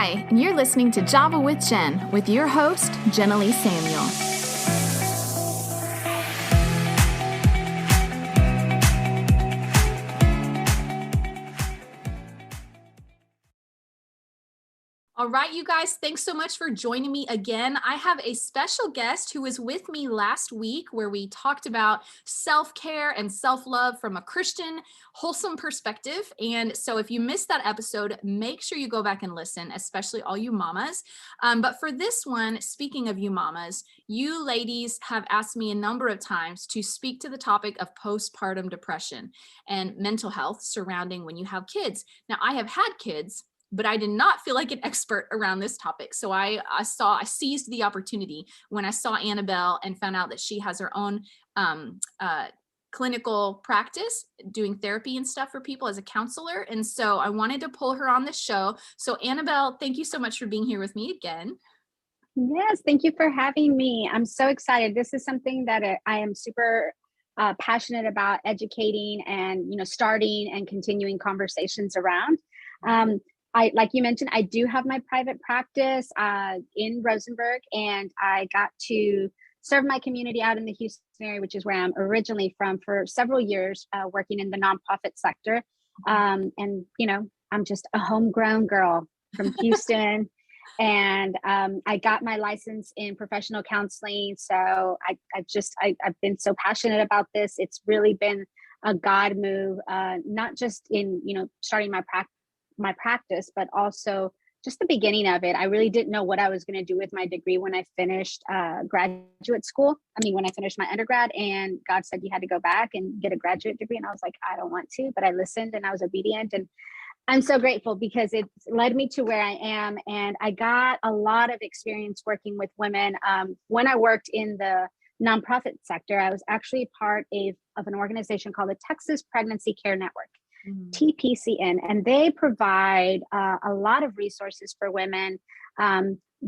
Hi, and you're listening to Java with Jen with your host, Jenna Lee Samuel. All right, you guys, thanks so much for joining me again. I have a special guest who was with me last week where we talked about self-care and self-love from a Christian, wholesome perspective. And so if you missed that episode, make sure you go back and listen, especially all you mamas. But for this one, speaking of you mamas, you ladies have asked me a number of times to speak to the topic of postpartum depression and mental health surrounding when you have kids. Now, I have had kids, but I did not feel like an expert around this topic. So I seized the opportunity when I saw Anabel and found out that she has her own clinical practice doing therapy and stuff for people as a counselor. And so I wanted to pull her on the show. So Anabel, thank you so much for being here with me again. Yes, thank you for having me. I'm so excited. This is something that I am super passionate about educating and, starting and continuing conversations around. Like you mentioned, I do have my private practice in Rosenberg, and I got to serve my community out in the Houston area, which is where I'm originally from, for several years, working in the nonprofit sector. And, I'm just a homegrown girl from Houston. And I got my license in professional counseling. So I've been so passionate about this. It's really been a God move, not just in, starting my practice, but also just the beginning of it. I really didn't know what I was going to do with my degree when I finished graduate school. When I finished my undergrad, and God said you had to go back and get a graduate degree. And I was like, I don't want to, but I listened and I was obedient. And I'm so grateful because it led me to where I am. And I got a lot of experience working with women. When I worked in the nonprofit sector, I was actually part of an organization called the Texas Pregnancy Care Network. TPCN, and they provide a lot of resources for women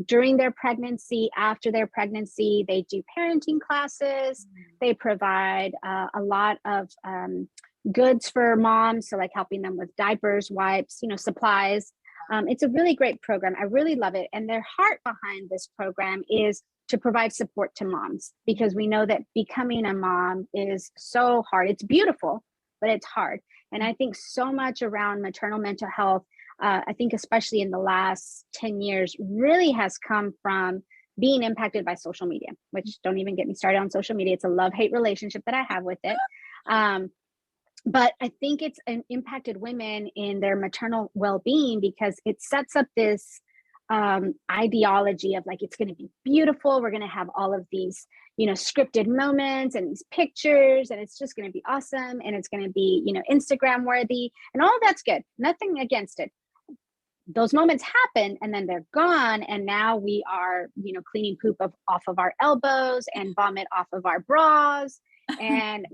during their pregnancy, after their pregnancy. They do parenting classes. They provide a lot of goods for moms, so like helping them with diapers, wipes, supplies. It's a really great program. I really love it. And their heart behind this program is to provide support to moms, because we know that becoming a mom is so hard. It's beautiful, but it's hard. And I think so much around maternal mental health, I think especially in the last 10 years, really has come from being impacted by social media, which don't even get me started on social media. It's a love-hate relationship that I have with it. But I think it's impacted women in their maternal well-being, because it sets up this ideology of like, it's going to be beautiful. We're going to have all of these, scripted moments and these pictures, and it's just going to be awesome. And it's going to be, Instagram worthy, and all that's good. Nothing against it. Those moments happen and then they're gone. And now we are, cleaning poop off of our elbows and vomit off of our bras and,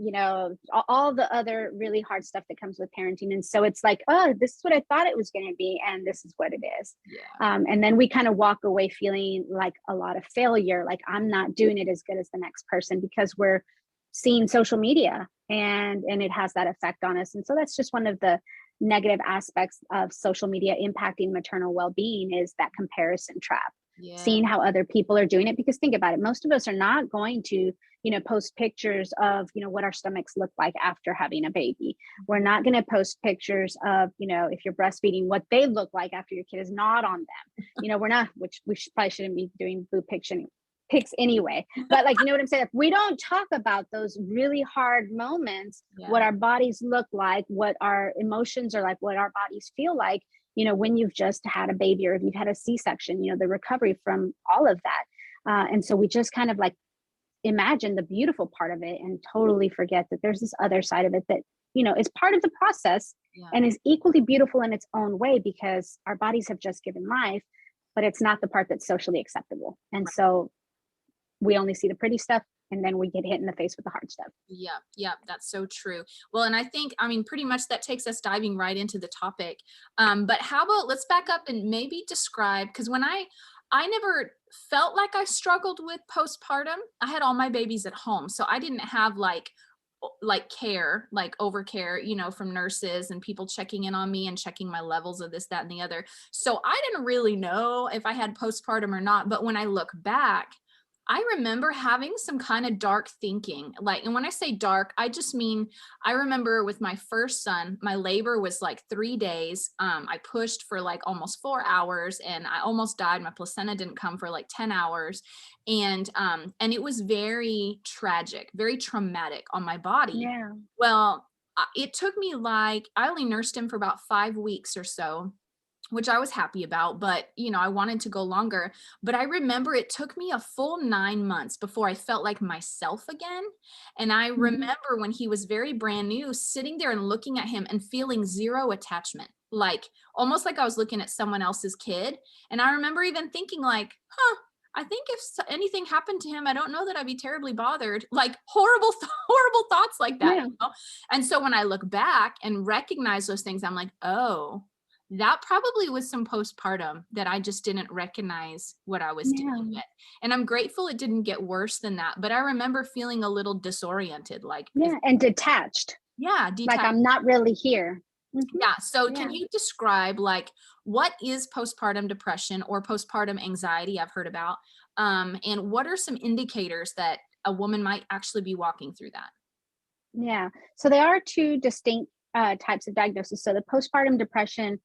all the other really hard stuff that comes with parenting. And so it's like, oh, this is what I thought it was going to be, and this is what it is. Yeah. And then we kind of walk away feeling like a lot of failure, like I'm not doing it as good as the next person, because we're seeing social media and it has that effect on us. And so that's just one of the negative aspects of social media impacting maternal well-being, is that comparison trap. Yeah. Seeing how other people are doing it, because think about it, most of us are not going to, post pictures of, what our stomachs look like after having a baby. We're not going to post pictures of, if you're breastfeeding, what they look like after your kid is not on them. We're not, which we probably shouldn't be doing boob pics anyway, but like, you know what I'm saying? We don't talk about those really hard moments, what our bodies look like, what our emotions are like, what our bodies feel like, when you've just had a baby, or if you've had a C-section, the recovery from all of that. And so we just kind of like imagine the beautiful part of it and totally forget that there's this other side of it that, is part of the process and is equally beautiful in its own way, because our bodies have just given life, but it's not the part that's socially acceptable. And so we only see the pretty stuff, and then we get hit in the face with the hard stuff. Yeah, that's so true. Well, and I think, pretty much that takes us diving right into the topic. But how about, let's back up and maybe describe, because when I never felt like I struggled with postpartum. I had all my babies at home, so I didn't have like like care, like over care, from nurses and people checking in on me and checking my levels of this, that, and the other. So I didn't really know if I had postpartum or not. But when I look back, I remember having some kind of dark thinking. Like, and when I say dark, I just mean, I remember with my first son, my labor was like 3 days. I pushed for like almost 4 hours and I almost died. My placenta didn't come for like 10 hours. And it was very tragic, very traumatic on my body. Yeah. Well, it took me like, I only nursed him for about 5 weeks or so, which I was happy about, but I wanted to go longer. But I remember it took me a full 9 months before I felt like myself again. And I Mhm. remember when he was very brand new, sitting there and looking at him and feeling zero attachment, like almost like I was looking at someone else's kid. And I remember even thinking like, I think if anything happened to him, I don't know that I'd be terribly bothered. Like horrible, horrible thoughts like that. Yeah. And so when I look back and recognize those things, I'm like, oh, that probably was some postpartum that I just didn't recognize what I was dealing Yeah. with. And I'm grateful it didn't get worse than that. But I remember feeling a little disoriented, like, Yeah. And detached. yeah, Like detached. I'm not really here. Mhm. Yeah. So can Yeah. you describe like what is postpartum depression or postpartum anxiety I've heard about? And what are some indicators that a woman might actually be walking through that? Yeah. So there are two distinct types of diagnosis. So the postpartum depression,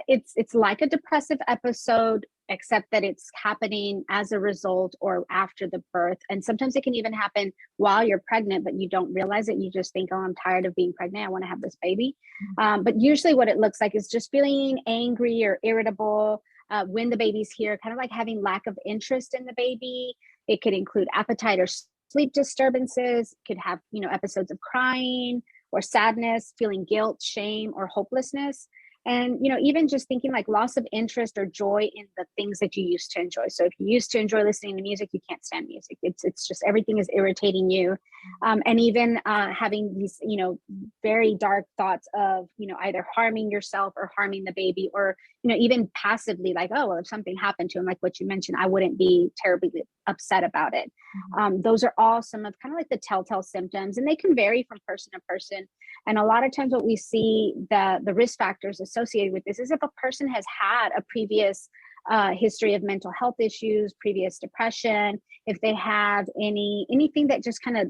it's like a depressive episode, except that it's happening as a result or after the birth. And sometimes it can even happen while you're pregnant, but you don't realize it. You just think, oh, I'm tired of being pregnant. I want to have this baby. But usually what it looks like is just feeling angry or irritable when the baby's here, kind of like having lack of interest in the baby. It could include appetite or sleep disturbances, could have, episodes of crying or sadness, feeling guilt, shame, or hopelessness. And, even just thinking like loss of interest or joy in the things that you used to enjoy. So if you used to enjoy listening to music, you can't stand music. It's just everything is irritating you. And even having these, very dark thoughts of, either harming yourself or harming the baby, or, even passively like, oh, well, if something happened to him, like what you mentioned, I wouldn't be terribly upset about it. Those are all some of kind of like the telltale symptoms, and they can vary from person to person. And a lot of times what we see, the risk factors associated with this is if a person has had a previous history of mental health issues, previous depression, if they have anything that just kind of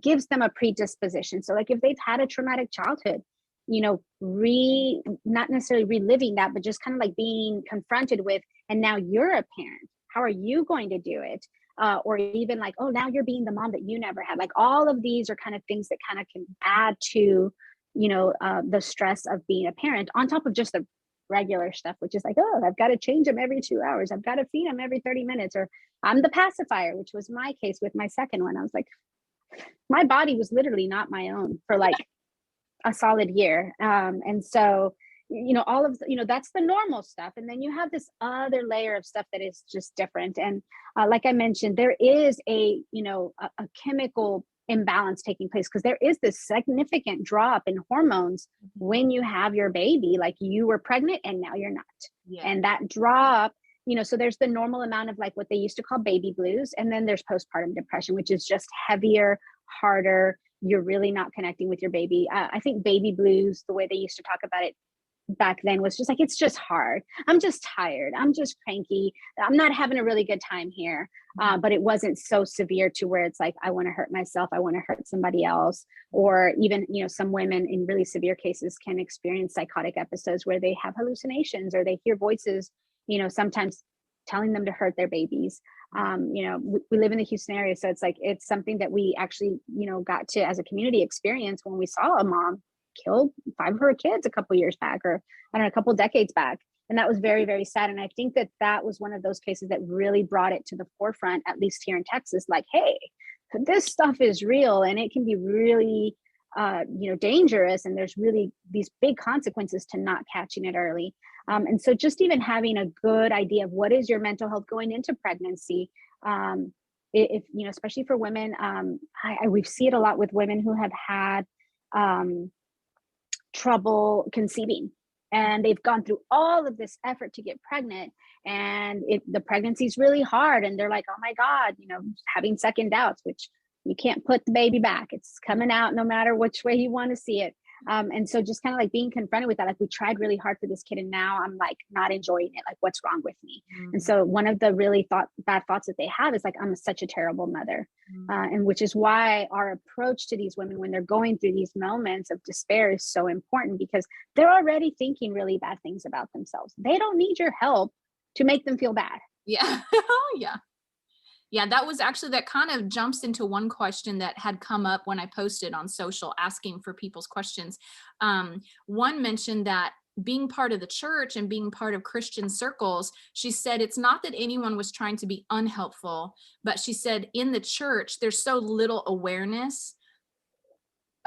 gives them a predisposition. So like if they've had a traumatic childhood, not necessarily reliving that, but just kind of like being confronted with, and now you're a parent, how are you going to do it? Or even like, oh, now you're being the mom that you never had. Like all of these are kind of things that kind of can add to, the stress of being a parent on top of just the regular stuff, which is like, oh, I've got to change them every 2 hours. I've got to feed them every 30 minutes, or I'm the pacifier, which was my case with my second one. I was like, my body was literally not my own for like a solid year. And so, all of that's the normal stuff. And then you have this other layer of stuff that is just different. And like I mentioned, there is a chemical imbalance taking place because there is this significant drop in hormones when you have your baby, like you were pregnant and now you're not. Yeah. And that drop, so there's the normal amount of like what they used to call baby blues. And then there's postpartum depression, which is just heavier, harder. You're really not connecting with your baby. I think baby blues, the way they used to talk about it back then, was just like, it's just hard. I'm just tired. I'm just cranky. I'm not having a really good time here. But it wasn't so severe to where it's like, I want to hurt myself. I want to hurt somebody else. Or even, some women in really severe cases can experience psychotic episodes where they have hallucinations or they hear voices, sometimes telling them to hurt their babies. We live in the Houston area, so it's like it's something that we actually, got to as a community experience when we saw a mom kill 5 of her kids a couple years back, or I don't know, a couple decades back, and that was very, very sad. And I think that was one of those cases that really brought it to the forefront, at least here in Texas. Like, hey, this stuff is real, and it can be really, dangerous, and there's really these big consequences to not catching it early. And so just even having a good idea of what is your mental health going into pregnancy, if especially for women, we see it a lot with women who have had trouble conceiving, and they've gone through all of this effort to get pregnant, and the pregnancy is really hard, and they're like, oh my God, having second doubts, which You can't put the baby back. It's coming out no matter which way you want to see it. And so just kind of like being confronted with that, like we tried really hard for this kid and now I'm like not enjoying it. Like what's wrong with me? And so one of the really bad thoughts that they have is like, I'm such a terrible mother. And which is why our approach to these women when they're going through these moments of despair is so important, because they're already thinking really bad things about themselves. They don't need your help to make them feel bad. Yeah. Yeah. Yeah, that kind of jumps into one question that had come up when I posted on social asking for people's questions. One mentioned that being part of the church and being part of Christian circles, she said it's not that anyone was trying to be unhelpful, but she said in the church, there's so little awareness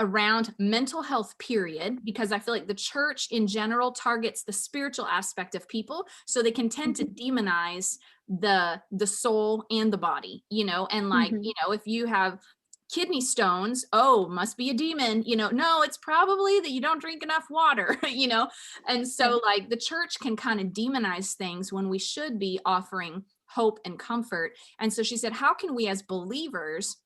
around mental health, period, because I feel like the church in general targets the spiritual aspect of people, so they can tend to demonize the soul and the body, and like, if you have kidney stones, oh, must be a demon, no, it's probably that you don't drink enough water, and so like the church can kind of demonize things when we should be offering hope and comfort. And so she said, how can we as believers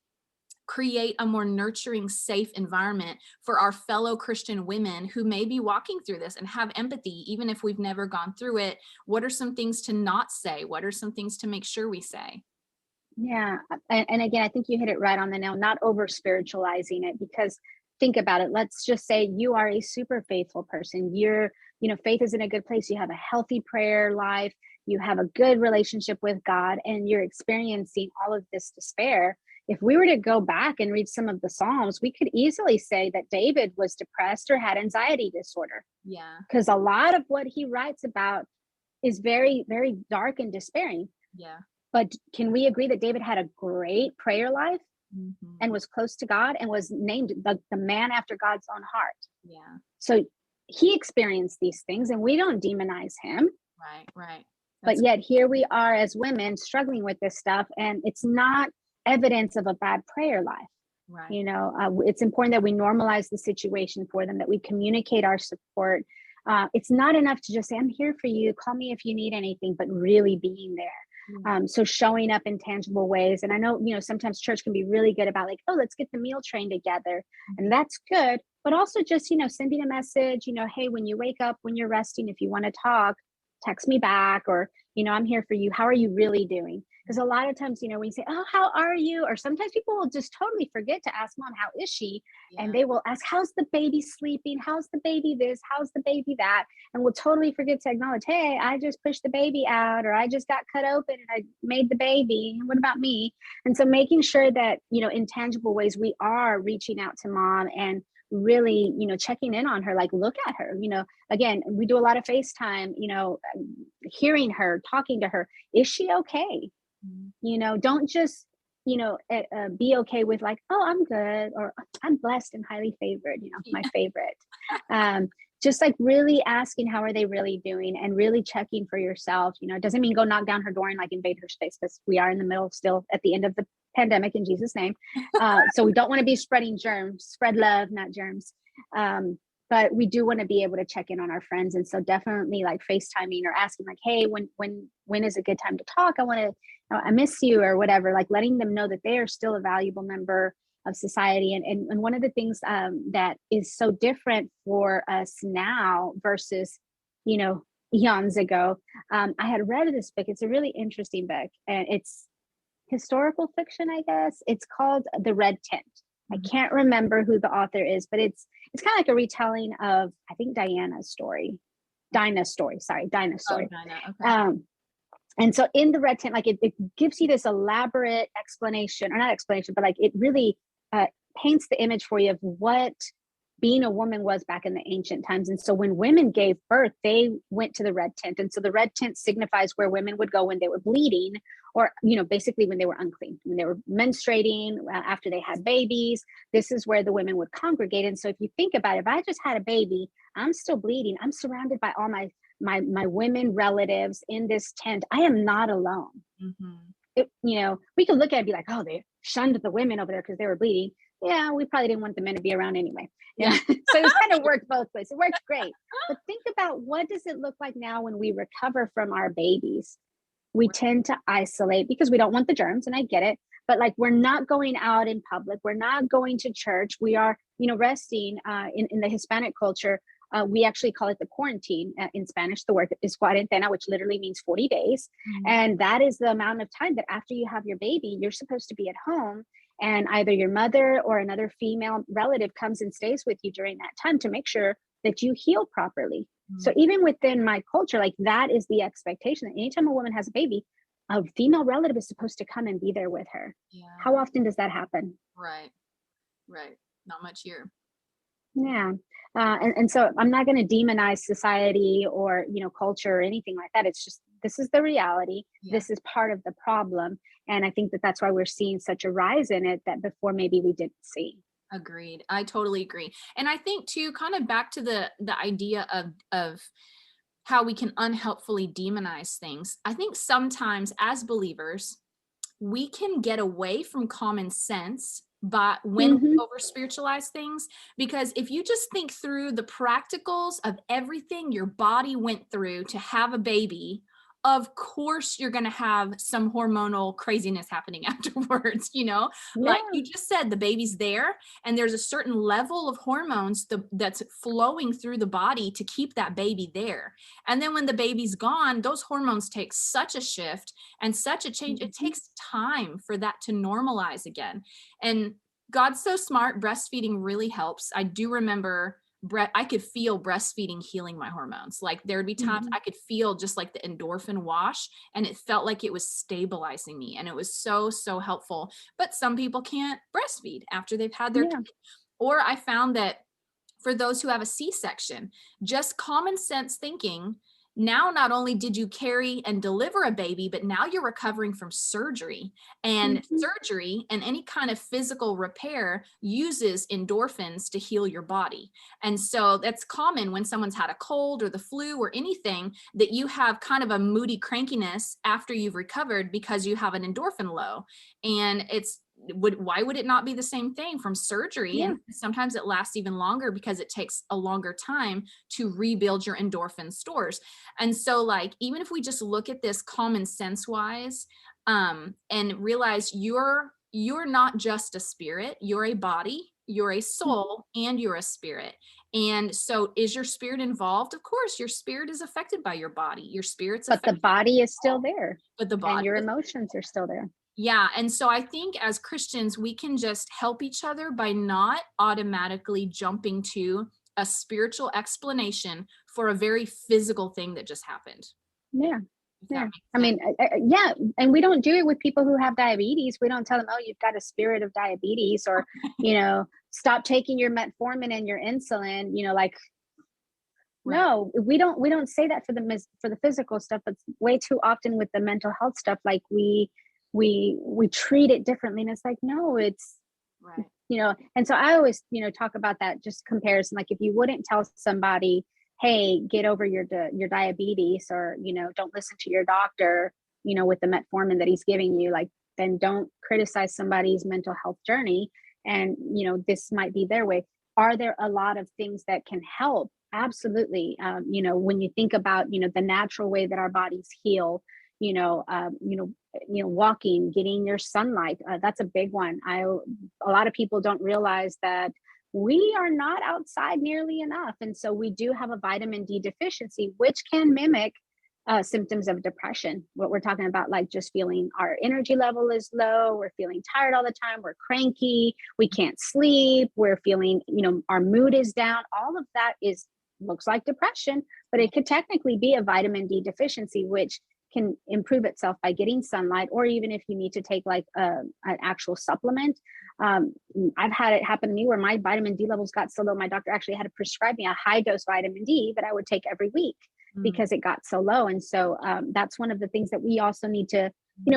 create a more nurturing, safe environment for our fellow Christian women who may be walking through this and have empathy, even if we've never gone through it? What are some things to not say? What are some things to make sure we say? Yeah. And again, I think you hit it right on the nail, not over spiritualizing it, because think about it. Let's just say you are a super faithful person. Faith is in a good place. You have a healthy prayer life. You have a good relationship with God, and you're experiencing all of this despair. If we were to go back and read some of the Psalms, we could easily say that David was depressed or had anxiety disorder. Yeah. Because a lot of what he writes about is very, very dark and despairing. Yeah. But can we agree that David had a great prayer life and was close to God and was named the man after God's own heart? Yeah. So he experienced these things and we don't demonize him. Right. But yet here we are as women struggling with this stuff, and it's not evidence of a bad prayer life. Right. It's important that we normalize the situation for them, that we communicate our support. It's not enough to just say, I'm here for you, call me if you need anything, but really being there. So showing up in tangible ways. And I know, sometimes church can be really good about like, oh, let's get the meal train together. And that's good. But also just, sending a message, hey, when you wake up, when you're resting, if you want to talk, text me back, or, I'm here for you. How are you really doing? Because a lot of times, when you say, oh, how are you? Or sometimes people will just totally forget to ask mom, how is she? Yeah. And they will ask, how's the baby sleeping? How's the baby this? How's the baby that? And we'll totally forget to acknowledge, hey, I just pushed the baby out, or I just got cut open and I made the baby. What about me? And so making sure that, in tangible ways, we are reaching out to mom and really, checking in on her, like look at her, again, we do a lot of FaceTime, hearing her, talking to her. Is she okay? Don't just, be okay with like, oh, I'm good, or I'm blessed and highly favored, my favorite. Just like really asking, how are they really doing, and really checking for yourself. It doesn't mean go knock down her door and like invade her space, because we are in the middle still at the end of the pandemic, in Jesus' name. So we don't want to be spreading germs, spread love, not germs. But we do want to be able to check in on our friends. And so definitely like FaceTiming or asking like, hey, when is a good time to talk? I miss you, or whatever, like letting them know that they are still a valuable member of society. And one of the things that is so different for us now versus, eons ago, I had read this book. It's a really interesting book, and it's historical fiction, I guess. It's called The Red Tent. I can't remember who the author is, but it's kind of like a retelling of, I think, Dinah's story. Oh, Dinah. Okay. And so in The Red Tent, like it gives you this elaborate explanation, or not explanation, but like it really paints the image for you of what being a woman was back in the ancient times. And so when women gave birth, they went to the red tent. And so the red tent signifies where women would go when they were bleeding, or, basically when they were unclean, when they were menstruating, after they had babies. This is where the women would congregate. And so if you think about it, if I just had a baby, I'm still bleeding, I'm surrounded by all my women relatives in this tent. I am not alone. We could look at it and be like, oh, they shunned the women over there because they were bleeding. Yeah, we probably didn't want the men to be around anyway. Yeah. So it kind of worked both ways. It worked great. But think about, what does it look like now when we recover from our babies? We tend to isolate because we don't want the germs, and I get it. but like we're not going out in public, we're not going to church, we are, resting. In the Hispanic culture, we actually call it the quarantine. In Spanish, the word is cuarentena, which literally means 40 days. And that is the amount of time that after you have your baby, you're supposed to be at home, and either your mother or another female relative comes and stays with you during that time to make sure that you heal properly. So even within my culture, like that is the expectation, that anytime a woman has a baby, a female relative is supposed to come and be there with her. Yeah. How often does that happen? Right. Not much here. Yeah. And so I'm not going to demonize society or, culture or anything like that. It's just, this is the reality. Yeah. This is part of the problem. And I think that that's why we're seeing such a rise in it that before maybe we didn't see. Agreed. I totally agree. And I think too, kind of back to the idea of how we can unhelpfully demonize things. I think sometimes as believers, we can get away from common sense but when we over spiritualize things, because if you just think through the practicals of everything your body went through to have a baby, of course you're going to have some hormonal craziness happening afterwards, like you just said, the baby's there and there's a certain level of hormones that's flowing through the body to keep that baby there. And then when the baby's gone, those hormones take such a shift and such a change. It takes time for that to normalize again. And God's so smart. Breastfeeding really helps. I do remember I could feel breastfeeding healing my hormones. Like there would be times I could feel just like the endorphin wash, and it felt like it was stabilizing me, and it was so, so helpful. But some people can't breastfeed after they've had their kid. Or I found that for those who have a C-section, just common sense thinking, now not only did you carry and deliver a baby, but now you're recovering from surgery. And surgery and any kind of physical repair uses endorphins to heal your body. And so that's common when someone's had a cold or the flu or anything, that you have kind of a moody crankiness after you've recovered because you have an endorphin low. And why would it not be the same thing from surgery? Yeah. And sometimes it lasts even longer because it takes a longer time to rebuild your endorphin stores. And so like, even if we just look at this common sense wise, and realize you're not just a spirit, you're a body, you're a soul, and you're a spirit. And so is your spirit involved? Of course, your spirit is affected by your body. Your spirit's affected. But the body is still there. But the body and your emotions are still there. Yeah. And so I think as Christians, we can just help each other by not automatically jumping to a spiritual explanation for a very physical thing that just happened. Yeah. Yeah. I mean, yeah. And we don't do it with people who have diabetes. We don't tell them, oh, you've got a spirit of diabetes, or, stop taking your metformin and your insulin, like, no, we don't say that for the physical stuff, but way too often with the mental health stuff, like we treat it differently. And it's like, no, it's, and so I always, talk about that just comparison. Like if you wouldn't tell somebody, hey, get over your diabetes, or, don't listen to your doctor, with the metformin that he's giving you, like, then don't criticize somebody's mental health journey. And, this might be their way. Are there a lot of things that can help? Absolutely. When you think about, the natural way that our bodies heal, walking, getting your sunlight, that's a big one. A lot of people don't realize that we are not outside nearly enough. And so we do have a vitamin D deficiency, which can mimic symptoms of depression. What we're talking about, like just feeling our energy level is low, we're feeling tired all the time, we're cranky, we can't sleep, we're feeling, our mood is down. All of that looks like depression, but it could technically be a vitamin D deficiency, which can improve itself by getting sunlight, or even if you need to take like an actual supplement. I've had it happen to me where my vitamin D levels got so low, my doctor actually had to prescribe me a high dose vitamin D that I would take every week because it got so low. And so that's one of the things that we also need to,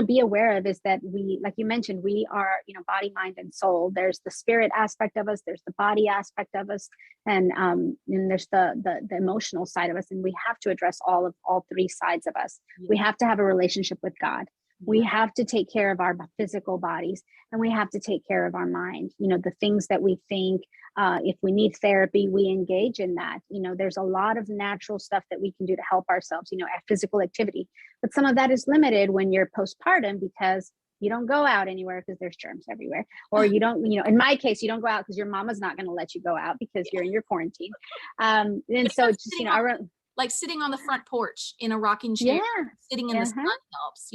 be aware of, is that we, like you mentioned, we are, body, mind, and soul. There's the spirit aspect of us, there's the body aspect of us, and there's the emotional side of us. And we have to address all three sides of us. We have to have a relationship with God. We have to take care of our physical bodies, and we have to take care of our mind. The things that we think, if we need therapy, we engage in that. There's a lot of natural stuff that we can do to help ourselves, physical activity. But some of that is limited when you're postpartum, because you don't go out anywhere because there's germs everywhere. Or you don't, in my case, you don't go out because your mama's not going to let you go out because you're in your quarantine. And so just, like sitting on the front porch in a rocking chair, yeah, sitting in the sun helps,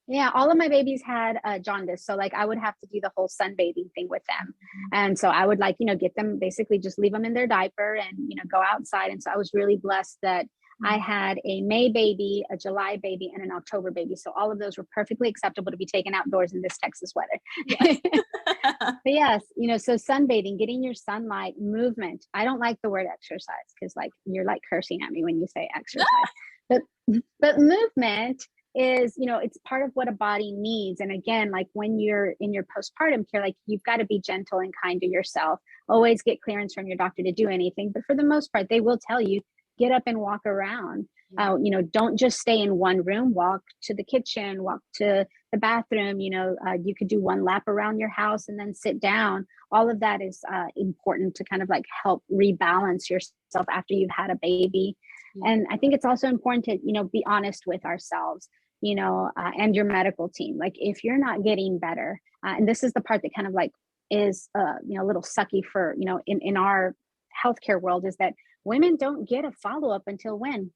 Yeah, all of my babies had jaundice. So like I would have to do the whole sunbathing thing with them. And so I would get them, basically just leave them in their diaper and, go outside. And so I was really blessed that I had a May baby, a July baby, and an October baby. So all of those were perfectly acceptable to be taken outdoors in this Texas weather. Yes. But yes, so sunbathing, getting your sunlight, movement. I don't like the word exercise because you're like cursing at me when you say exercise. but movement is, it's part of what a body needs. And again, like when you're in your postpartum care, like you've got to be gentle and kind to yourself. Always get clearance from your doctor to do anything. But for the most part, they will tell you, get up and walk around. Don't just stay in one room, walk to the kitchen, walk to the bathroom. You could do one lap around your house and then sit down. All of that is important to kind of help rebalance yourself after you've had a baby. And I think it's also important to, be honest with ourselves, and your medical team. Like if you're not getting better, and this is the part that kind of is, a little sucky for, in our healthcare world, is that women don't get a follow-up until when?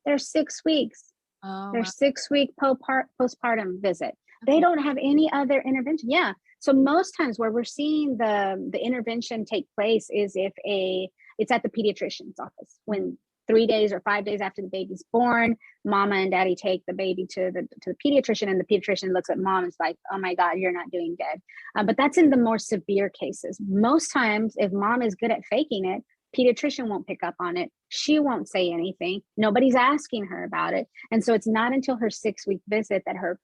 They're 6 weeks. Oh, Their wow. 6-week postpartum visit. They don't have any other intervention. Yeah. So most times where we're seeing the intervention take place is if it's at the pediatrician's office when 3 days or 5 days after the baby's born, mama and daddy take the baby to the pediatrician, and the pediatrician looks at mom and is like, oh my God, you're not doing good. But that's in the more severe cases. Most times, if mom is good at faking it, pediatrician won't pick up on it. She won't say anything. Nobody's asking her about it. And so it's not until her 6-week visit that her,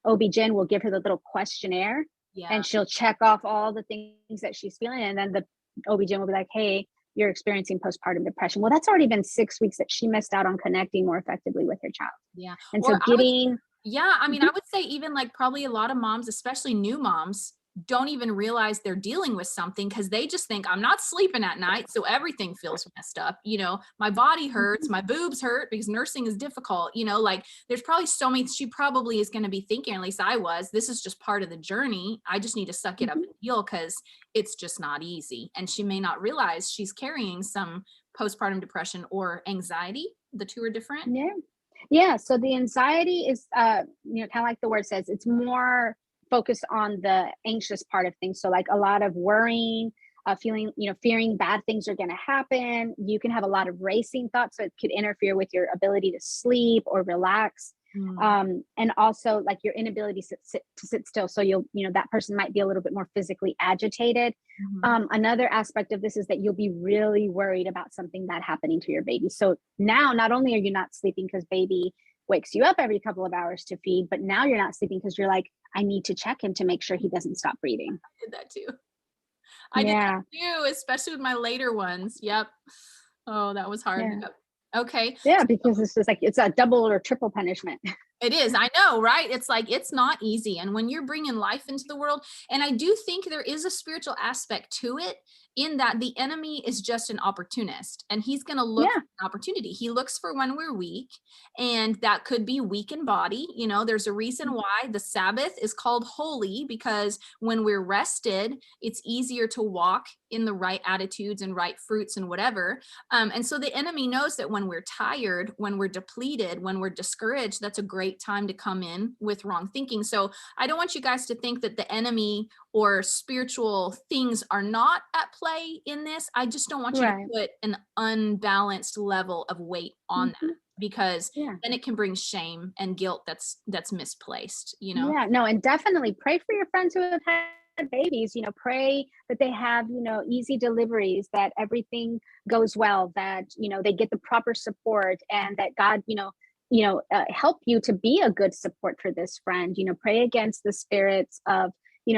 OB-GYN will give her the little questionnaire, and she'll check off all the things that she's feeling. And then the OB-GYN will be like, hey, you're experiencing postpartum depression. Well, that's already been 6 weeks that she missed out on connecting more effectively with her child. Yeah. And so getting... I would say even probably a lot of moms, especially new moms, don't even realize they're dealing with something because they just think I'm not sleeping at night, so everything feels messed up. My body hurts, my boobs hurt because nursing is difficult. There's probably so many. She probably is going to be thinking, at least I was, this is just part of the journey. I just need to suck it up and deal because it's just not easy. And she may not realize she's carrying some postpartum depression or anxiety. The two are different. Yeah. So the anxiety is, kind of like the word says, it's more focused on the anxious part of things. So a lot of worrying, fearing bad things are going to happen. You can have a lot of racing thoughts, so it could interfere with your ability to sleep or relax. And also your inability to sit still. So that person might be a little bit more physically agitated. Another aspect of this is that you'll be really worried about something bad happening to your baby. So now not only are you not sleeping because baby wakes you up every couple of hours to feed, but now you're not sleeping because you're like, I need to check him to make sure he doesn't stop breathing. I did that too. I did that too, especially with my later ones. Yep. Oh, that was hard. Yeah. Yep. Okay. Yeah, because it's just it's a double or triple punishment. It is. I know, right? It's it's not easy. And when you're bringing life into the world, and I do think there is a spiritual aspect to it, in that the enemy is just an opportunist, and he's going to look for an opportunity. He looks for when we're weak, and that could be weak in body. There's a reason why the Sabbath is called holy, because when we're rested, it's easier to walk in the right attitudes and right fruits and whatever. And so the enemy knows that when we're tired, when we're depleted, when we're discouraged, that's a great time to come in with wrong thinking. So I don't want you guys to think that the enemy or spiritual things are not at play in this. I just don't want you to put an unbalanced level of weight on that, because then it can bring shame and guilt that's misplaced, Yeah, no, and definitely pray for your friends who have had babies. Pray that they have, easy deliveries, that everything goes well, that, they get the proper support, and that God, help you to be a good support for this friend. Pray against the spirits of,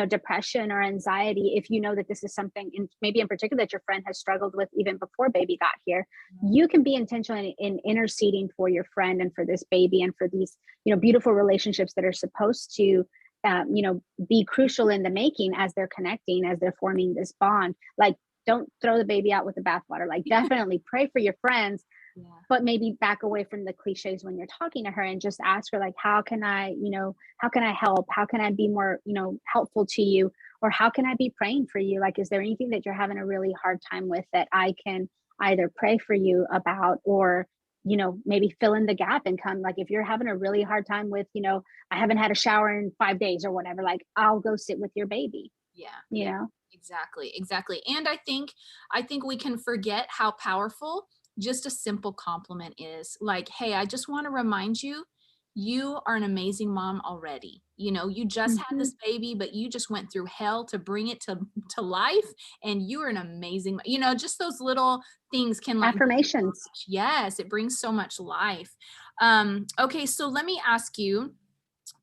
depression or anxiety. If you know that this is something maybe in particular that your friend has struggled with even before baby got here, you can be intentional in interceding for your friend and for this baby and for these, beautiful relationships that are supposed to, be crucial in the making as they're connecting, as they're forming this bond. Don't throw the baby out with the bathwater. Definitely pray for your friends, Yeah. but maybe back away from the cliches when you're talking to her and just ask her like, how can I, how can I help? How can I be more, helpful to you? Or how can I be praying for you? Like, is there anything that you're having a really hard time with that I can either pray for you about, or maybe fill in the gap and come, like, if you're having a really hard time with, I haven't had a shower in 5 days or whatever, like, I'll go sit with your baby, Yeah. you Yeah. know? Exactly. Exactly. And I think we can forget how powerful just a simple compliment is. Like, hey, I just want to remind you, you are an amazing mom already. You just had Hmm. this baby, but you just went through hell to bring it to life, and you are an amazing, just those little things can like, Affirmations. yes, it brings so much life. Okay, so let me ask you,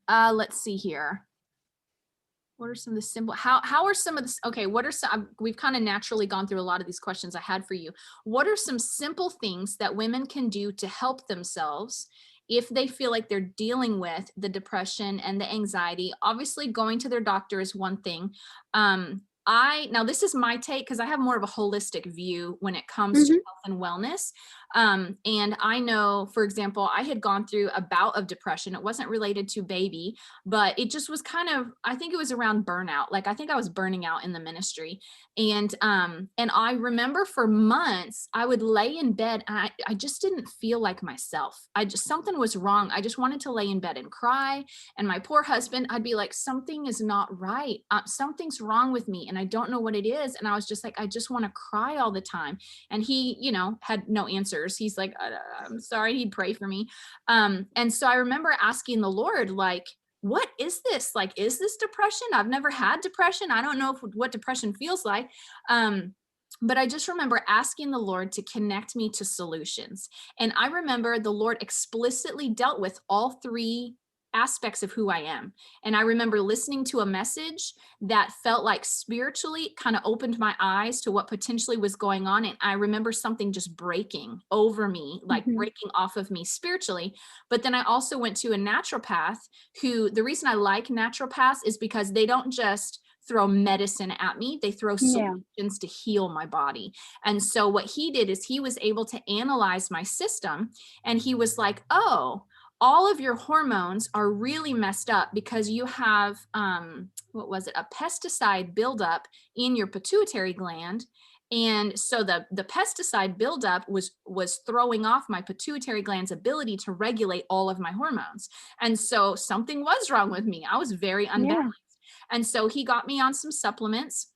let's see here. What are some of the simple, how are some of this, okay, what are some, we've kind of naturally gone through a lot of these questions I had for you. What are some simple things that women can do to help themselves if they feel like they're dealing with the depression and the anxiety? Obviously, going to their doctor is one thing. Now this is my take, because I have more of a holistic view when it comes to Hmm. health and wellness. And I know, for example, I had gone through a bout of depression. It wasn't related to baby, but it just was kind of, I think it was around burnout. Like, I think I was burning out in the ministry. And I remember for months I would lay in bed and I just didn't feel like myself. Something was wrong. I just wanted to lay in bed and cry. And my poor husband, I'd be like, something is not right. Something's wrong with me and I don't know what it is. And I was just like, I just want to cry all the time. And he, had no answers. He's like, I'm sorry. He'd pray for me. And so I remember asking the Lord, like, what is this? Like, is this depression? I've never had depression. I don't know what depression feels like. But I just remember asking the Lord to connect me to solutions. And I remember the Lord explicitly dealt with all three aspects of who I am. And I remember listening to a message that felt like spiritually kind of opened my eyes to what potentially was going on. And I remember something just breaking over me, like Hmm. breaking off of me spiritually. But then I also went to a naturopath who, the reason I like naturopaths is because they don't just throw medicine at me, they throw Yeah. solutions to heal my body. And so what he did is he was able to analyze my system, and he was like, oh, all of your hormones are really messed up because you have what was it, a pesticide buildup in your pituitary gland. And so the pesticide buildup was throwing off my pituitary gland's ability to regulate all of my hormones. And so something was wrong with me. I was very Yeah. unbalanced. And so he got me on some supplements.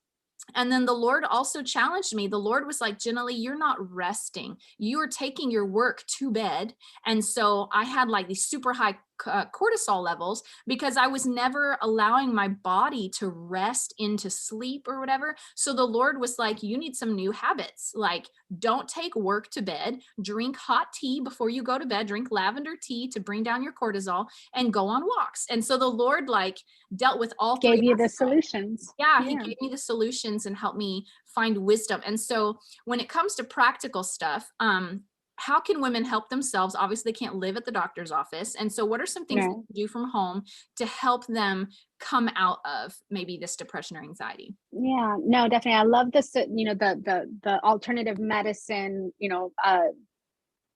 And then the Lord also challenged me. The Lord was like, Jenny, you're not resting. You are taking your work to bed. And so I had like these super high cortisol levels because I was never allowing my body to rest into sleep or whatever. So the Lord was like, you need some new habits. Like, don't take work to bed, drink hot tea before you go to bed, drink lavender tea to bring down your cortisol, and go on walks. And so the Lord like dealt with all three Gave you the aspects. solutions. Yeah, he Yeah. gave me the solutions and helped me find wisdom. And so when it comes to practical stuff, how can women help themselves? Obviously, they can't live at the doctor's office. And so what are some things they Right. can do from home to help them come out of maybe this depression or anxiety? Yeah, no, definitely. I love this, the alternative medicine,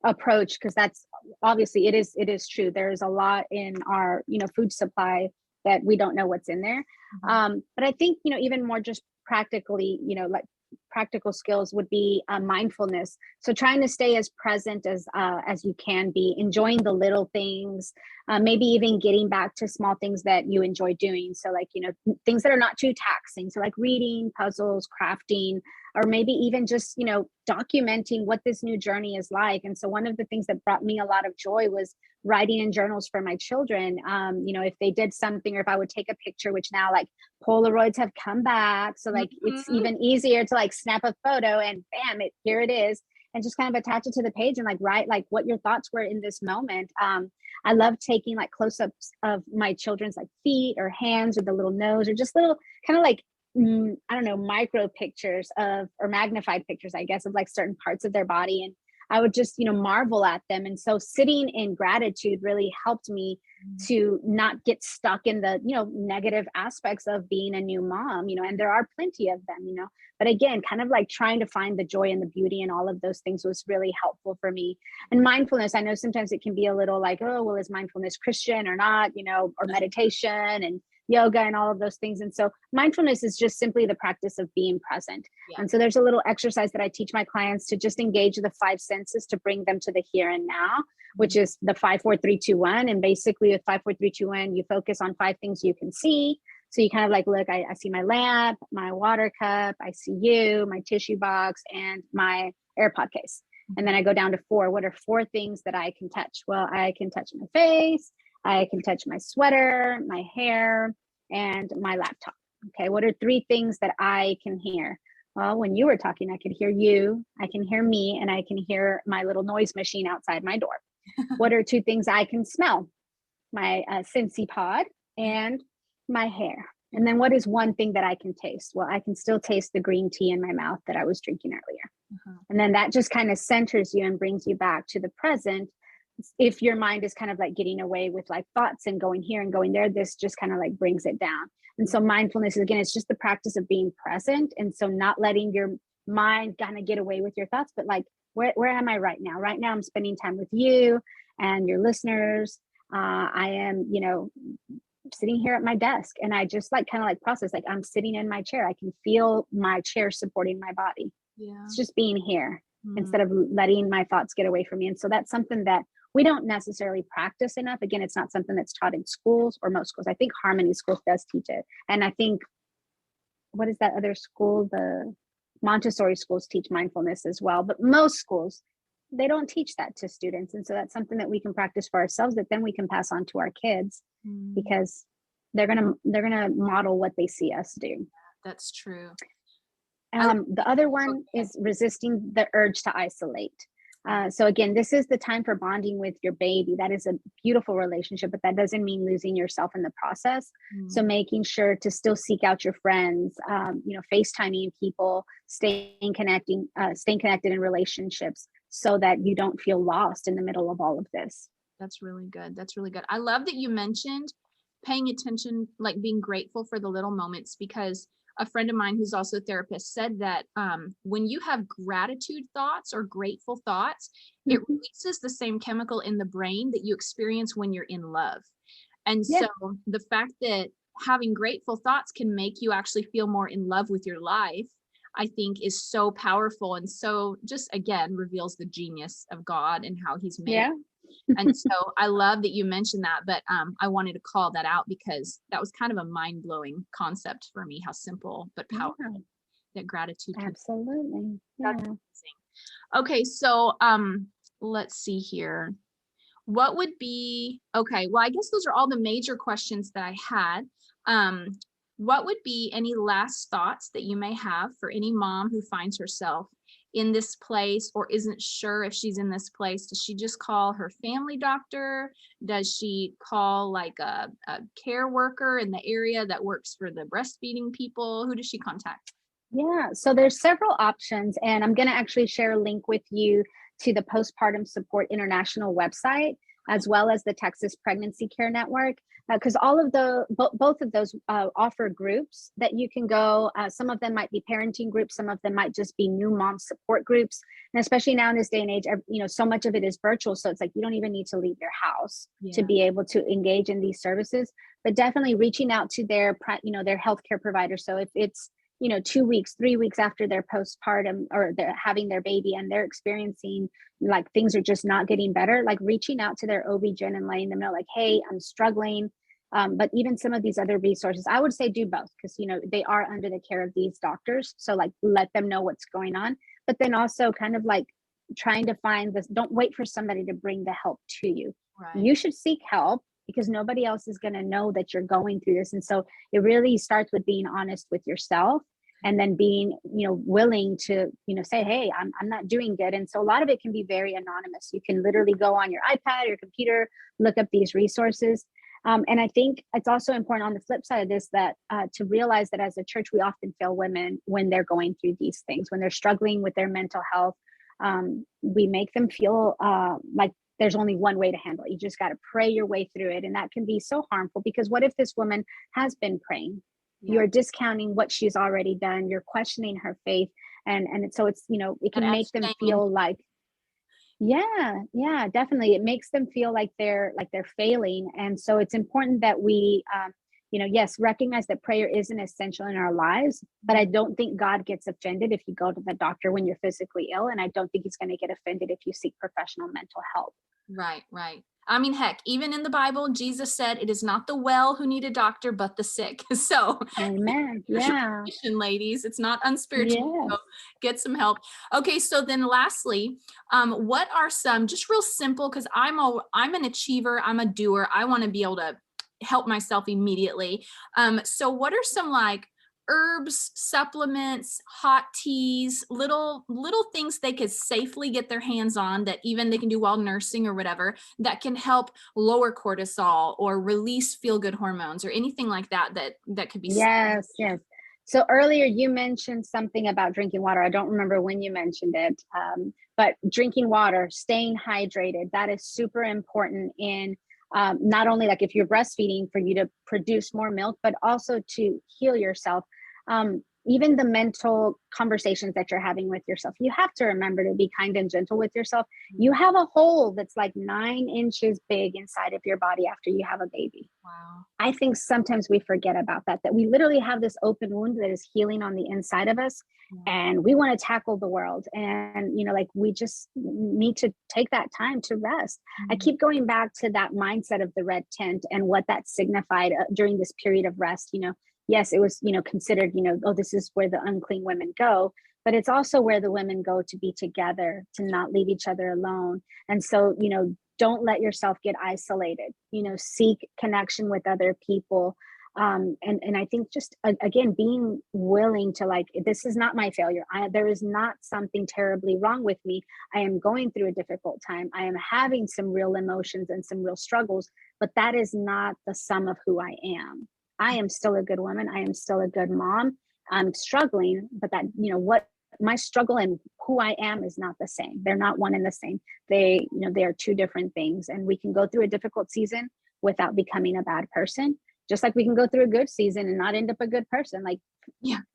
approach, because that's obviously it is true. There is a lot in our, food supply that we don't know what's in there. Mhm. But I think, even more just practically, like practical skills would be mindfulness. So trying to stay as present as you can be, enjoying the little things, maybe even getting back to small things that you enjoy doing. So like, things that are not too taxing. So like reading, puzzles, crafting, or maybe even just, documenting what this new journey is like. And so one of the things that brought me a lot of joy was writing in journals for my children. If they did something, or if I would take a picture, which now like Polaroids have come back. So like it's Mhm. even easier to like snap a photo and bam, here it is. And just kind of attach it to the page and like write like what your thoughts were in this moment. I love taking like close-ups of my children's like feet or hands or the little nose, or just little kind of like I don't know, micro pictures of, or magnified pictures, I guess, of like certain parts of their body. And I would just, marvel at them. And so sitting in gratitude really helped me to not get stuck in the, negative aspects of being a new mom, and there are plenty of them, but again, kind of like trying to find the joy and the beauty and all of those things was really helpful for me. And mindfulness, I know sometimes it can be a little like, oh, well, is mindfulness Christian or not, or meditation and yoga and all of those things. And so mindfulness is just simply the practice of being present. Yeah. And so there's a little exercise that I teach my clients to just engage the five senses to bring them to the here and now, which is the 5, 4, 3, 2, 1. And basically with 5, 4, 3, 2, 1, you focus on 5 things you can see. So you kind of like, look, I see my lamp, my water cup, I see you, my tissue box, and my AirPod case. And then I go down to 4. What are 4 things that I can touch? Well, I can touch my face, I can touch my sweater, my hair, and my laptop. Okay, what are 3 things that I can hear? Well, when you were talking, I could hear you, I can hear me, and I can hear my little noise machine outside my door. What are 2 things I can smell? My Scentsy pod and my hair. And then what is 1 thing that I can taste? Well, I can still taste the green tea in my mouth that I was drinking earlier. And then that just kind of centers you and brings you back to the present. If your mind is kind of like getting away with like thoughts and going here and going there, this just kind of like brings it down. And so mindfulness, again, it's just the practice of being present. And so not letting your mind kind of get away with your thoughts, but like, where am I right now? Right now, I'm spending time with you and your listeners. I am, sitting here at my desk, and I just like kind of like process, like I'm sitting in my chair. I can feel my chair supporting my body. Yeah. It's just being here instead of letting my thoughts get away from me. And so that's something that we don't necessarily practice enough. Again, it's not something that's taught in schools or most schools. I think Harmony School does teach it. And I think, what is that other school? The Montessori schools teach mindfulness as well. But most schools, they don't teach that to students. And so that's something that we can practice for ourselves that then we can pass on to our kids because they're gonna model what they see us do. That's true. The other one is resisting the urge to isolate. So again, this is the time for bonding with your baby. That is a beautiful relationship, but that doesn't mean losing yourself in the process. So making sure to still seek out your friends, FaceTiming people, staying connected in relationships so that you don't feel lost in the middle of all of this. That's really good. That's really good. I love that you mentioned paying attention, like being grateful for the little moments, because a friend of mine who's also a therapist said that when you have gratitude thoughts or grateful thoughts, it releases the same chemical in the brain that you experience when you're in love. And so the fact that having grateful thoughts can make you actually feel more in love with your life, I think is so powerful. And so just again, reveals the genius of God and how he's made it. And so I love that you mentioned that, but I wanted to call that out because that was kind of a mind-blowing concept for me, how simple but powerful that gratitude can be. Absolutely. That's amazing. Okay, so let's see here. What would be, okay, well, I guess those are all the major questions that I had. What would be any last thoughts that you may have for any mom who finds herself in this place or isn't sure if she's in this place? Does she just call her family doctor? Does she call like a care worker in the area that works for the breastfeeding people? Who does she contact? Yeah, so there's several options, and I'm going to actually share a link with you to the Postpartum Support International website, as well as the Texas Pregnancy Care Network, because all of both of those offer groups that you can go. Some of them might be parenting groups, some of them might just be new mom support groups, and especially now in this day and age, so much of it is virtual, so it's like you don't even need to leave your house to be able to engage in these services. But definitely reaching out to their healthcare provider. So if it's 2 weeks, 3 weeks after their postpartum or they're having their baby and they're experiencing like things are just not getting better, like reaching out to their OB-GYN and letting them know like, hey, I'm struggling. But even some of these other resources, I would say do both because, they are under the care of these doctors. So like, let them know what's going on, but then also kind of like trying to find this, don't wait for somebody to bring the help to you. Right. You should seek help because nobody else is going to know that you're going through this. And so it really starts with being honest with yourself and then being, willing to, say, hey, I'm not doing good. And so a lot of it can be very anonymous. You can literally go on your iPad, your computer, look up these resources. And I think it's also important on the flip side of this that to realize that as a church, we often fail women when they're going through these things, when they're struggling with their mental health. We make them feel like there's only one way to handle it. You just got to pray your way through it. And that can be so harmful, because what if this woman has been praying? Yeah. You're discounting what she's already done. You're questioning her faith. And so it's, it That can make adds them shame. feel like, yeah, definitely. It makes them feel like they're failing. And so it's important that we, yes, recognize that prayer isn't essential in our lives, but I don't think God gets offended if you go to the doctor when you're physically ill. And I don't think he's going to get offended if you seek professional mental help. Right, right. I mean, heck, even in the Bible, Jesus said it is not the well who need a doctor, but the sick. So Amen. here's your Yeah. permission, ladies. It's not unspiritual. Yes. So get some help. Okay, so then lastly, what are some just real simple, because I'm an achiever, I'm a doer. I want to be able to help myself immediately. So what are some like herbs, supplements, hot teas, little things they could safely get their hands on that even they can do while nursing or whatever, that can help lower cortisol or release feel good hormones or anything like that could be Yes. So earlier you mentioned something about drinking water. I don't remember when you mentioned it, but drinking water, staying hydrated, that is super important in not only like if you're breastfeeding for you to produce more milk, but also to heal yourself. Even the mental conversations that you're having with yourself, you have to remember to be kind and gentle with yourself. You have a hole that's like 9 inches big inside of your body after you have a baby. Wow. I think sometimes we forget about that we literally have this open wound that is healing on the inside of us. And we want to tackle the world. And, we just need to take that time to rest. I keep going back to that mindset of the red tent and what that signified during this period of rest. Yes, it was, considered, oh, this is where the unclean women go, but it's also where the women go to be together, to not leave each other alone. And so, don't let yourself get isolated, seek connection with other people. And I think just, again, being willing to this is not my failure. There is not something terribly wrong with me. I am going through a difficult time. I am having some real emotions and some real struggles, but that is not the sum of who I am. I am still a good woman. I am still a good mom. I'm struggling, but that, what my struggle and who I am is not the same. They're not one and the same. They are two different things. And we can go through a difficult season without becoming a bad person, just like we can go through a good season and not end up a good person.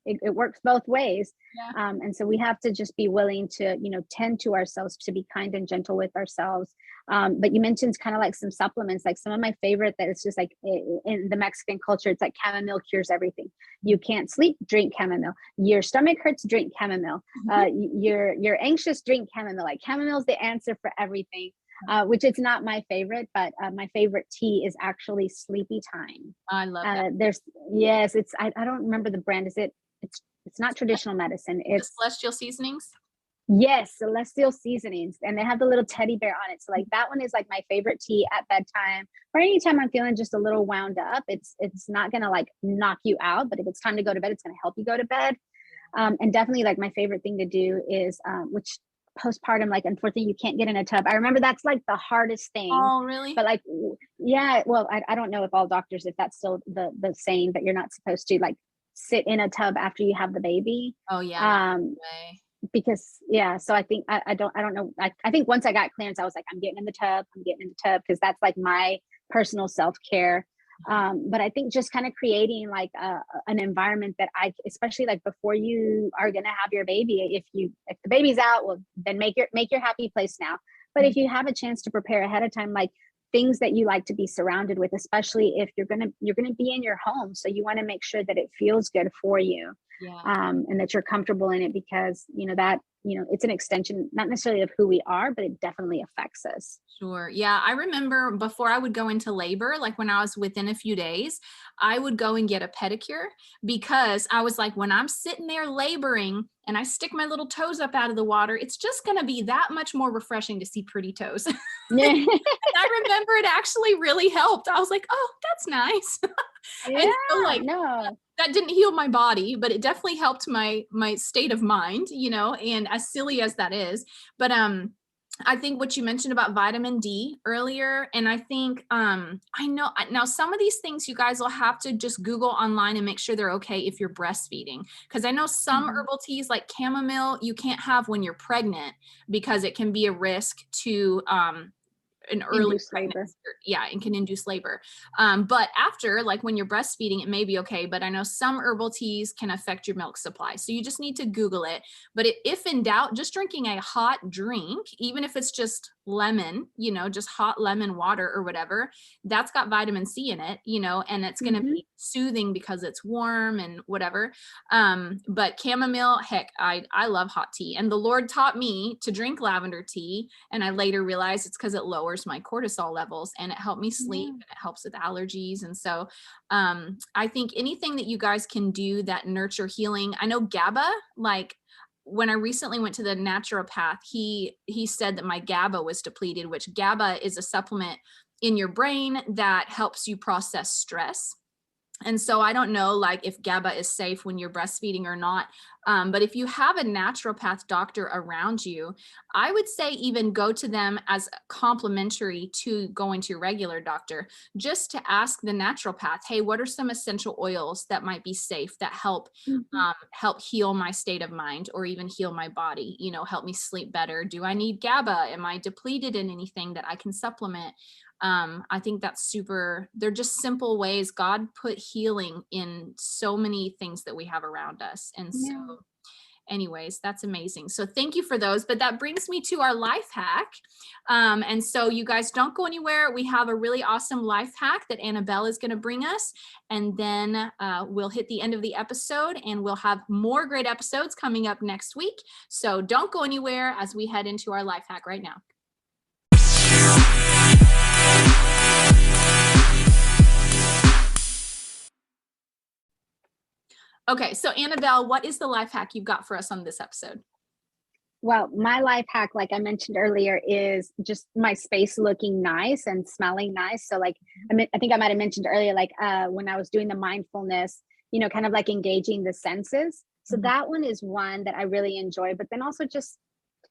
It works both ways. And so we have to just be willing to, tend to ourselves, to be kind and gentle with ourselves. But you mentioned kind of like some supplements, like some of my favorite that it's just like in the Mexican culture, it's like chamomile cures everything. You can't sleep, drink chamomile. Your stomach hurts, drink chamomile. You're anxious, drink chamomile. Like chamomile is the answer for everything. Which it's not my favorite, but my favorite tea is actually Sleepy Time. I love that. I don't remember the brand. It's not traditional medicine. It's Celestial Seasonings. Yes, Celestial Seasonings, and they have the little teddy bear on it. So that one is like my favorite tea at bedtime, or anytime I'm feeling just a little wound up. It's not gonna knock you out, but if it's time to go to bed, it's gonna help you go to bed. And definitely my favorite thing to do is which postpartum, unfortunately you can't get in a tub. I remember that's the hardest thing. Oh, really? But well, I don't know if all doctors, if that's still the saying, that you're not supposed to sit in a tub after you have the baby. Oh yeah. Because so I think I don't know. I think once I got clearance, I was like, I'm getting in the tub, because that's my personal self-care. But I think just kind of creating an environment that especially before you are going to have your baby, if the baby's out, well, then make your happy place now. But if you have a chance to prepare ahead of time, things that you like to be surrounded with, especially if you're going to be in your home. So you want to make sure that it feels good for you. And that you're comfortable in it, because it's an extension, not necessarily of who we are, but it definitely affects us. Sure. Yeah. I remember before I would go into labor, when I was within a few days, I would go and get a pedicure, because I was when I'm sitting there laboring and I stick my little toes up out of the water, it's just going to be that much more refreshing to see pretty toes. And I remember it actually really helped. I was like, oh, that's nice. And so no. that didn't heal my body, but it definitely helped my state of mind, and as silly as that is. But I think what you mentioned about vitamin D earlier, and I think I know now some of these things you guys will have to just Google online and make sure they're okay if you're breastfeeding, because I know some Mhm. herbal teas like chamomile you can't have when you're pregnant because it can be a risk to an early Induced labor. pregnancy. Yeah, and can induce labor. But after, like when you're breastfeeding, it may be okay. But I know some herbal teas can affect your milk supply. So you just need to Google it. But if in doubt, just drinking a hot drink, even if it's just lemon, just hot lemon water or whatever, that's got vitamin C in it, and it's going to Mhm. be soothing because it's warm and whatever. But chamomile, heck, I love hot tea. And the Lord taught me to drink lavender tea. And I later realized it's because it lowers my cortisol levels and it helped me sleep Yeah. and it helps with allergies. And so I think anything that you guys can do that nurture healing. I know GABA, like when I recently went to the naturopath, he said that my GABA was depleted, which GABA is a supplement in your brain that helps you process stress. And so I don't know like if GABA is safe when you're breastfeeding or not. But if you have a naturopath doctor around you, I would say even go to them as complementary to going to your regular doctor, just to ask the naturopath, hey, what are some essential oils that might be safe that Mhm. help heal my state of mind or even heal my body, help me sleep better. Do I need GABA? Am I depleted in anything that I can supplement? I think that's super, they're just simple ways. God put healing in so many things that we have around us. And so Yeah. anyways, that's amazing. So thank you for those. But that brings me to our life hack. And so you guys don't go anywhere. We have a really awesome life hack that Anabel is going to bring us. And then we'll hit the end of the episode and we'll have more great episodes coming up next week. So don't go anywhere as we head into our life hack right now. Okay, so Anabel, what is the life hack you've got for us on this episode? Well, my life hack, like I mentioned earlier, is just my space looking nice and smelling nice. So, like, I think I might have mentioned earlier, like when I was doing the mindfulness, kind of like engaging the senses. So Mhm. that one is one that I really enjoy. But then also just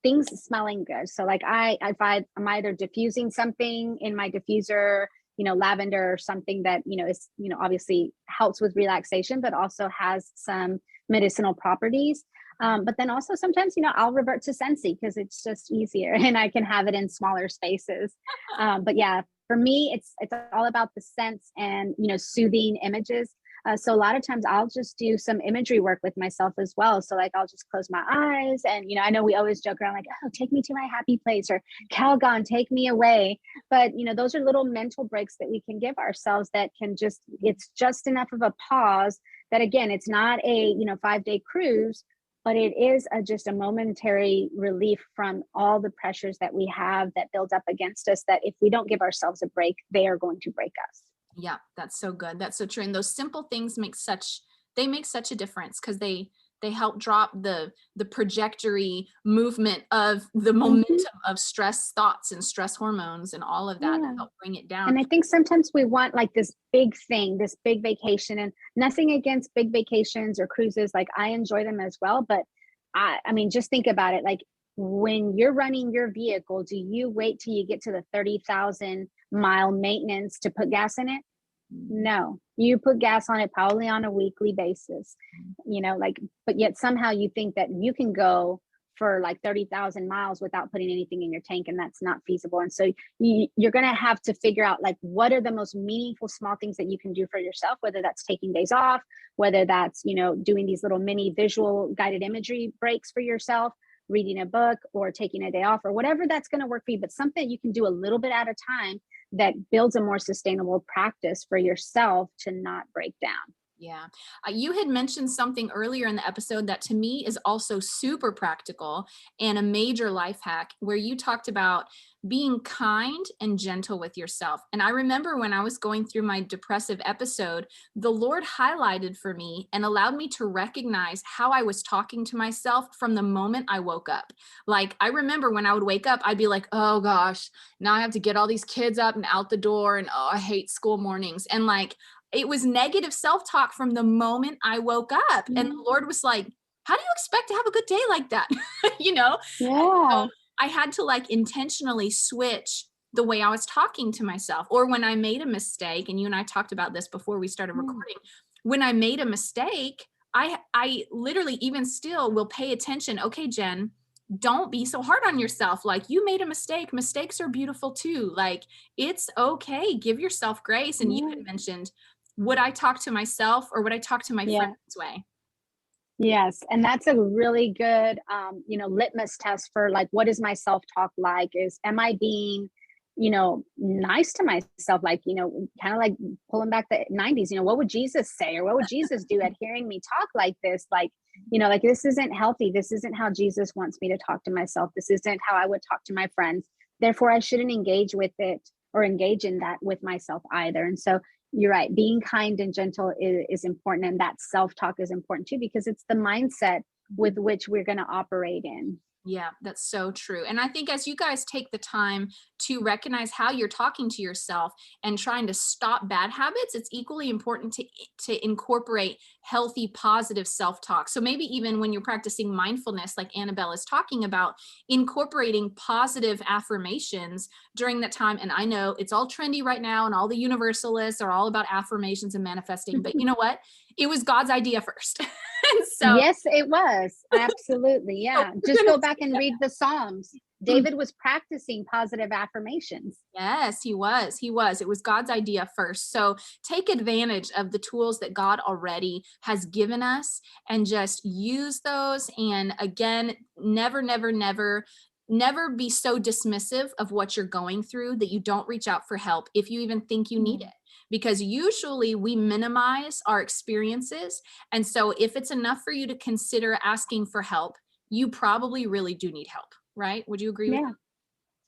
things smelling good. So, like, if I'm either diffusing something in my diffuser, lavender or something that is obviously helps with relaxation, but also has some medicinal properties. But then also sometimes, I'll revert to Scentsy because it's just easier and I can have it in smaller spaces. But yeah, for me, it's all about the scents and soothing images. So a lot of times I'll just do some imagery work with myself as well. So like I'll just close my eyes and I know we always joke around like, oh, take me to my happy place or Calgon, take me away. But those are little mental breaks that we can give ourselves that can it's just enough of a pause that again, it's not a 5-day cruise, but it is just a momentary relief from all the pressures that we have that build up against us, that if we don't give ourselves a break, they are going to break us. Yeah, that's so good. That's so true. And those simple things make such a difference because they help drop the trajectory movement of the Mhm. momentum of stress thoughts and stress hormones and all of that to Yeah. help bring it down. And I think sometimes we want like this big thing, this big vacation, and nothing against big vacations or cruises. Like I enjoy them as well. But I mean, just think about it. Like when you're running your vehicle, do you wait till you get to the 30,000-mile maintenance to put gas in it? Mhm. No, you put gas on it probably on a weekly basis, like, but yet somehow you think that you can go for like 30,000 miles without putting anything in your tank, and that's not feasible. And so you're going to have to figure out like what are the most meaningful small things that you can do for yourself, whether that's taking days off, whether that's, doing these little mini visual guided imagery breaks for yourself, reading a book or taking a day off or whatever that's going to work for you, but something you can do a little bit at a time that builds a more sustainable practice for yourself to not break down. Yeah. You had mentioned something earlier in the episode that to me is also super practical and a major life hack where you talked about being kind and gentle with yourself. And I remember when I was going through my depressive episode, the Lord highlighted for me and allowed me to recognize how I was talking to myself from the moment I woke up. Like I remember when I would wake up, I'd be like, oh gosh, now I have to get all these kids up and out the door. And oh, I hate school mornings. And like, it was negative self-talk from the moment I woke up. And Yeah. the Lord was like, how do you expect to have a good day like that? you know? Yeah. I had to like intentionally switch the way I was talking to myself. Or when I made a mistake, and you and I talked about this before we started recording, when I made a mistake, I literally even still will pay attention. Okay, Jen, don't be so hard on yourself. Like, you made a mistake. Mistakes are beautiful too. Like, it's okay. Give yourself grace. And you had mentioned, would I talk to myself or would I talk to my friend this way? Yes. And that's a really good, litmus test for like, what is my self-talk like? Am I being, nice to myself? Like, kind of like pulling back the 90s, what would Jesus say? Or what would Jesus do at hearing me talk like this? Like, like, this isn't healthy. This isn't how Jesus wants me to talk to myself. This isn't how I would talk to my friends. Therefore, I shouldn't engage with it or engage in that with myself either. And so you're right. Being kind and gentle is important. And that self-talk is important too, because it's the mindset with which we're going to operate in. Yeah, that's so true. And I think as you guys take the time to recognize how you're talking to yourself and trying to stop bad habits, it's equally important to incorporate healthy, positive self-talk. So maybe even when you're practicing mindfulness, like Anabel is talking about, incorporating positive affirmations during that time. And I know it's all trendy right now, and all the universalists are all about affirmations and manifesting, but you know what? It was God's idea first. And so, yes, it was. Absolutely. Yeah. Just go back and read the Psalms. David was practicing positive affirmations. Yes, he was. He was. It was God's idea first. So take advantage of the tools that God already has given us and just use those. And again, never, never, never, never be so dismissive of what you're going through that you don't reach out for help if you even think you need it. Because usually we minimize our experiences. And so if it's enough for you to consider asking for help, you probably really do need help, right? Would you agree with that?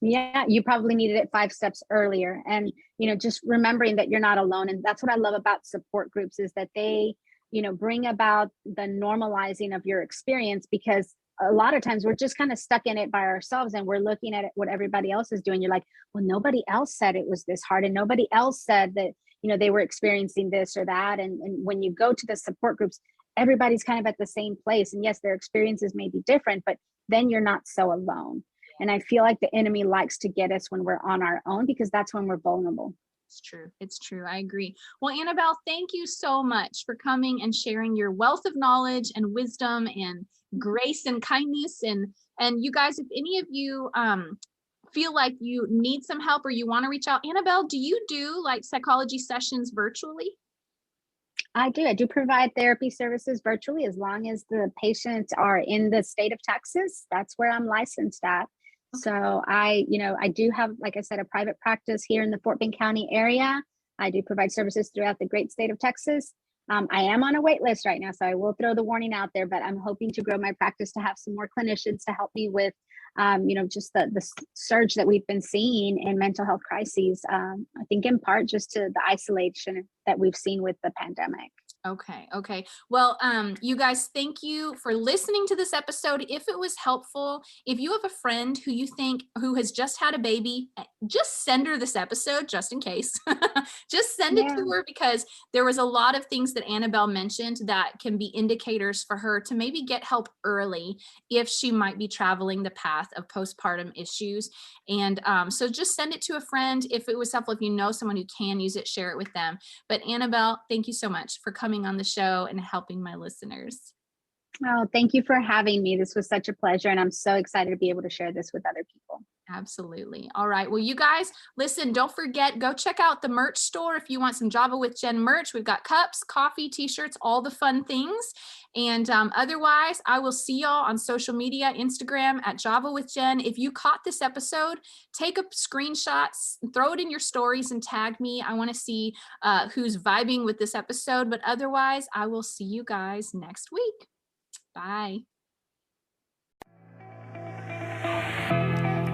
Yeah, you probably needed it 5 steps earlier. And, just remembering that you're not alone. And that's what I love about support groups, is that they, bring about the normalizing of your experience, because a lot of times we're just kind of stuck in it by ourselves, and we're looking at it, what everybody else is doing. You're like, well, nobody else said it was this hard, and nobody else said that, they were experiencing this or that. And when you go to the support groups, everybody's kind of at the same place. And yes, their experiences may be different, but then you're not so alone. And I feel like the enemy likes to get us when we're on our own, because that's when we're vulnerable. It's true. It's true. I agree. Well, Anabel, thank you so much for coming and sharing your wealth of knowledge and wisdom and grace and kindness. And you guys, if any of you feel like you need some help or you want to reach out, Anabel, do you do like psychology sessions virtually? I do. I do provide therapy services virtually, as long as the patients are in the state of Texas. That's where I'm licensed at. Okay. So I do have, like I said, a private practice here in the Fort Bend County area. I do provide services throughout the great state of Texas. I am on a wait list right now, so I will throw the warning out there, but I'm hoping to grow my practice to have some more clinicians to help me with, just the surge that we've been seeing in mental health crises. I think in part just to the isolation that we've seen with the pandemic. Okay. Well, you guys, thank you for listening to this episode. If it was helpful, if you have a friend who you think who has just had a baby, just send her this episode just in case. Just send it to her, because there was a lot of things that Anabel mentioned that can be indicators for her to maybe get help early if she might be traveling the path of postpartum issues. And so just send it to a friend. If it was helpful, if you know someone who can use it, share it with them. But Anabel, thank you so much for coming on the show and helping my listeners. Oh, thank you for having me. This was such a pleasure, and I'm so excited to be able to share this with other people. Absolutely. All right. Well, you guys, listen, don't forget, go check out the merch store if you want some Java with Jen merch. We've got cups, coffee, t-shirts, all the fun things. And otherwise, I will see y'all on social media, Instagram at Java with Jen. If you caught this episode, take a screenshot, throw it in your stories and tag me. I want to see who's vibing with this episode. But otherwise, I will see you guys next week. Bye.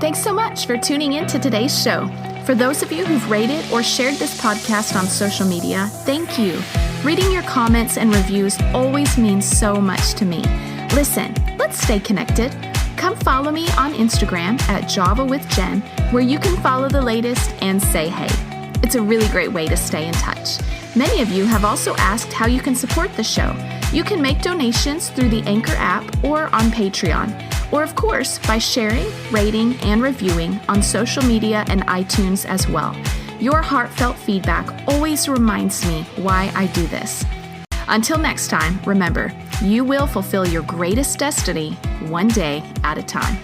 Thanks so much for tuning in to today's show. For those of you who've rated or shared this podcast on social media, thank you. Reading your comments and reviews always means so much to me. Listen, let's stay connected. Come follow me on Instagram at Java with Jen, where you can follow the latest and say hey. It's a really great way to stay in touch. Many of you have also asked how you can support the show. You can make donations through the Anchor app or on Patreon. or of course, by sharing, rating, and reviewing on social media and iTunes as well. Your heartfelt feedback always reminds me why I do this. Until next time, remember, you will fulfill your greatest destiny one day at a time.